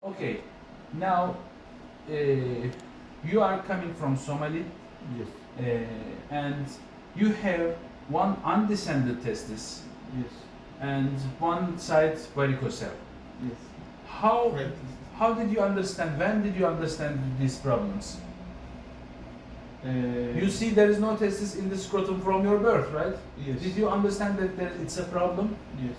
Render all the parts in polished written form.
Okay, now you are coming from Somali Yes. and you have one undescended testis Yes. and one side varicocele. Yes. How, Right. how did you understand, when did you understand these problems? You see there is no testis in the scrotum from your birth, right? Yes. Did you understand that it's a problem? Yes.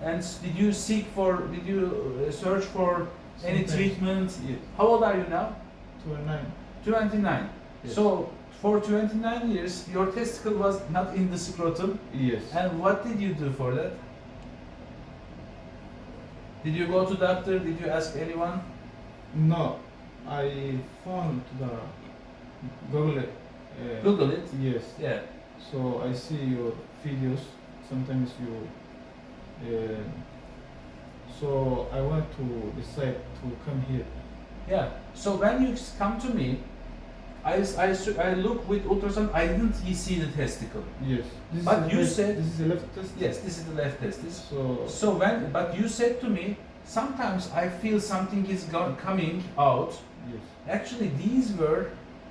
And did you search for any Sometimes. treatment? Yes. How old are you now? 29. 29. Yes. So for 29 years your testicle was not in the scrotum. Yes. And what did you do for that? Did you go to doctor? Did you ask anyone? No, I found the Google. Google it? Yes. Yeah. So I see your videos. Sometimes you. So I want to decide to come here. Yeah. So when you come to me, I look with ultrasound. I didn't see the testicle. Yes. This But is you left, said- this is the left test. Yes, this is the left testis. So But you said to me, sometimes I feel something is coming out. yes. Actually, these were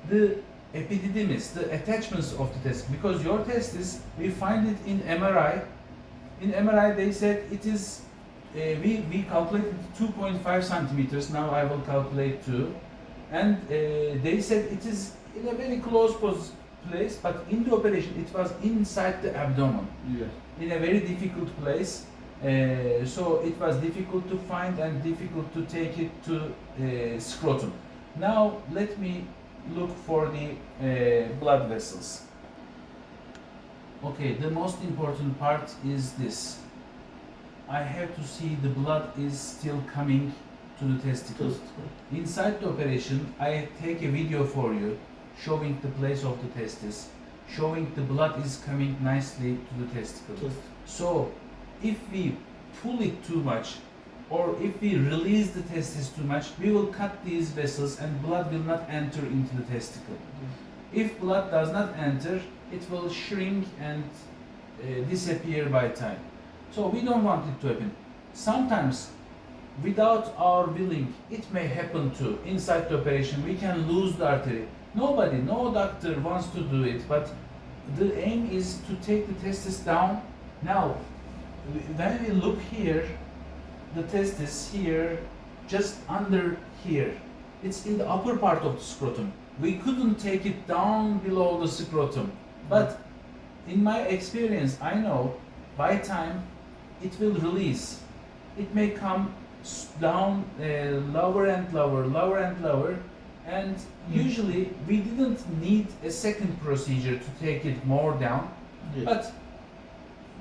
the epididymis, the attachments of the testis. Because your testis, we find it in MRI. In MRI, they said it is. We calculated 2.5 centimeters. Now I will calculate 2, and they said it is in a very close place. But in the operation, it was inside the abdomen, Yes. in a very difficult place. So it was difficult to find and difficult to take it to scrotum. Now let me look for the blood vessels. Okay, the most important part is this. I have to see the blood is still coming to the testicles. Inside the operation, I take a video for you showing the place of the testis, showing the blood is coming nicely to the testicle. So, if we pull it too much or if we release the testis too much, we will cut these vessels and blood will not enter into the testicle. If blood does not enter, it will shrink and disappear by time. So we don't want it to happen. Sometimes, without our willing, it may happen too. Inside the operation, we can lose the artery. Nobody, no doctor wants to do it, but the aim is to take the testis down. Now, when we look here, the testis here, just under here, it's in the upper part of the scrotum. We couldn't take it down below the scrotum, but in my experience, I know by time it will release. It may come down lower and lower, lower and lower, and usually we didn't need a second procedure to take it more down, Yes. but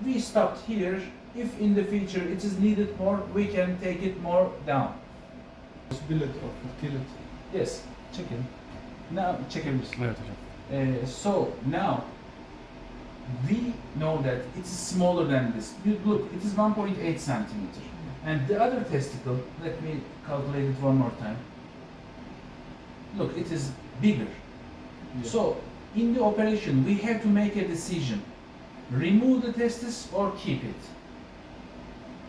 we stopped here. If in the future it is needed more, we can take it more down. Possibility of fertility. Yes, chicken. Now, çekebilirsin. Evet hocam. So now we know that it is smaller than this. You look, it is 1.8 centimeter. And the other testicle, let me calculate it one more time. Look, it is bigger. Yes. So in the operation, we have to make a decision: remove the testis or keep it.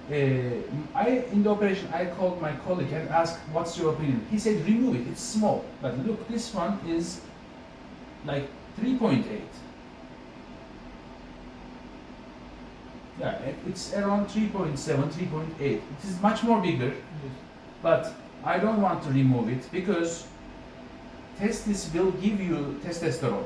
In the operation, I called my colleague and asked, "What's your opinion?" He said, "Remove it. It's small." But look, this one is like 3.8. Yeah, it's around 3.7, 3.8. It is much more bigger, Yes. but I don't want to remove it because testis will give you testosterone.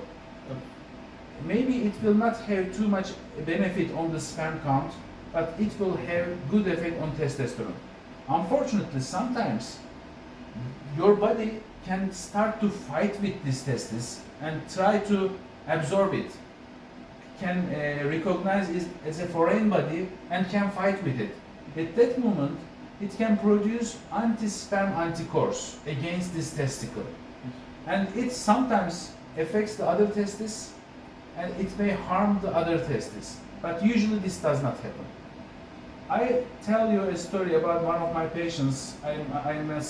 Maybe it will not have too much benefit on the sperm count, but it will have good effect on testosterone. Unfortunately, sometimes your body can start to fight with this testis and try to absorb it, can recognize it as a foreign body and can fight with it. At that moment, it can produce anti-sperm anticorps against this testicle. And it sometimes affects the other testis and it may harm the other testis. But usually this does not happen. I tell you a story about one of my patients. I'm a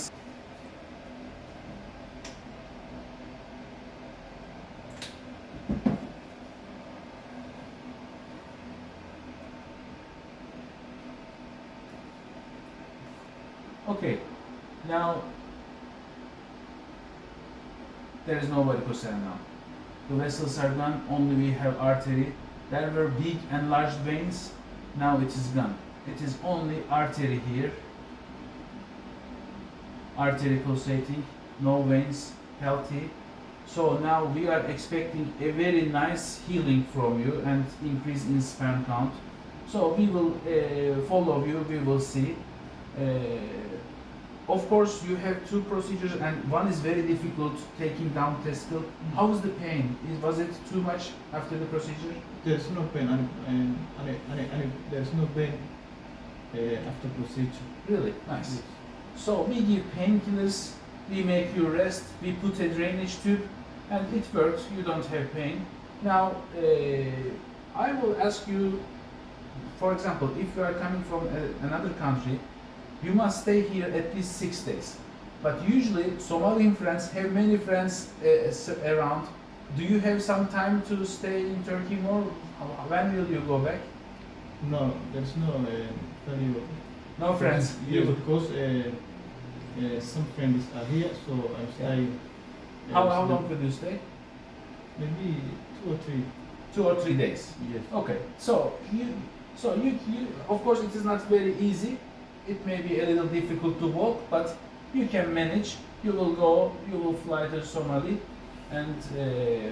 Okay, Now there is no varicocele now. The vessels are gone, only we have artery. There were big enlarged veins, now it is gone. It is only artery here. Artery pulsating, no veins, healthy. So now we are expecting a very nice healing from you and increase in sperm count. So we will follow you, we will see. Of course, you have two procedures, and one is very difficult, taking down testicle. How is the pain? Was it too much after the procedure? There's no pain, and there's no pain after procedure. Really? Nice. So we give painkillers, we make you rest, we put a drainage tube, and it works, you don't have pain. Now, I will ask you, for example, if you are coming from another country, you must stay here at least 6 days. But usually, Somalian friends have many friends around. Do you have some time to stay in Turkey more? When will you go back? No, there's no value. No friends? Yes, because some friends are here, so I'm staying. How long will you stay? Maybe 2 or 3. 2 or 3 days. Yes. Okay. So you of course it is not very easy. It may be a little difficult to walk, but you can manage. You will go, you will fly to Somali, and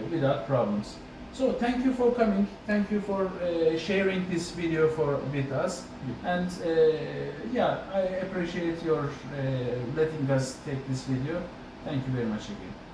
without problems. So thank you for coming. Thank you for sharing this video with us. And yeah, I appreciate your letting us take this video. Thank you very much again.